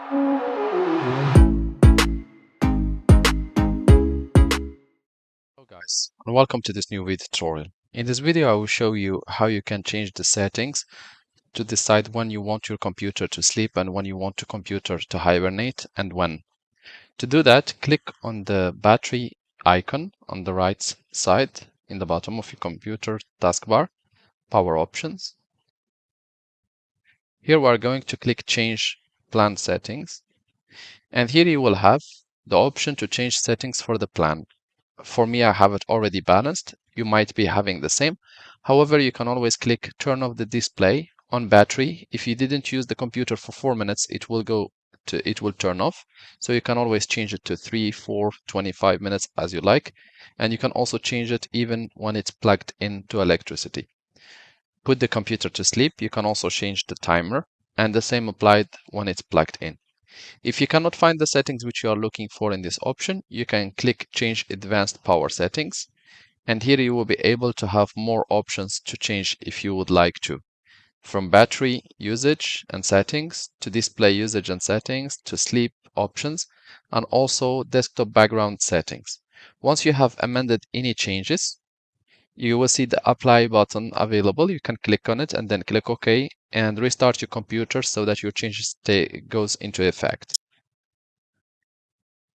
Hello guys, and welcome to this new video tutorial. In this video I will show you how you can change the settings to decide when you want your computer to sleep and when you want your computer to hibernate and when. To do that, click on the battery icon on the right side in the bottom of your computer taskbar, Power Options. Here we are going to click Change Plan Settings, and here you will have the option to change settings for the plan. For me, I have it already balanced. You might be having the same. However, you can always click turn off the display on battery. If you didn't use the computer for 4 minutes, it will turn off. So you can always change it to 3, 4, 25 minutes as you like. And you can also change it even when it's plugged into electricity. Put the computer to sleep. You can also change the timer, and the same applied when it's plugged in. If you cannot find the settings which you are looking for in this option, you can click Change Advanced Power Settings, and here you will be able to have more options to change if you would like to. From battery usage and settings, to display usage and settings, to sleep options, and also desktop background settings. Once you have amended any changes, you will see the apply button available. You can click on it and then click OK and restart your computer so that your changes goes into effect.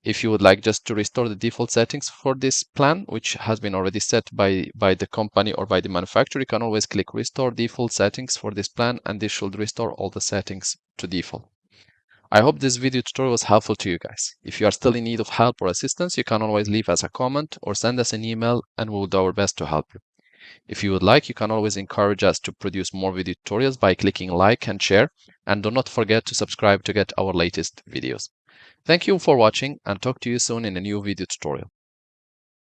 If you would like just to restore the default settings for this plan, which has been already set by the company or by the manufacturer, you can always click Restore Default Settings for this plan, and this should restore all the settings to default. I hope this video tutorial was helpful to you guys. If you are still in need of help or assistance, you can always leave us a comment or send us an email, and we'll do our best to help you. If you would like, you can always encourage us to produce more video tutorials by clicking like and share, and do not forget to subscribe to get our latest videos. Thank you for watching, and talk to you soon in a new video tutorial.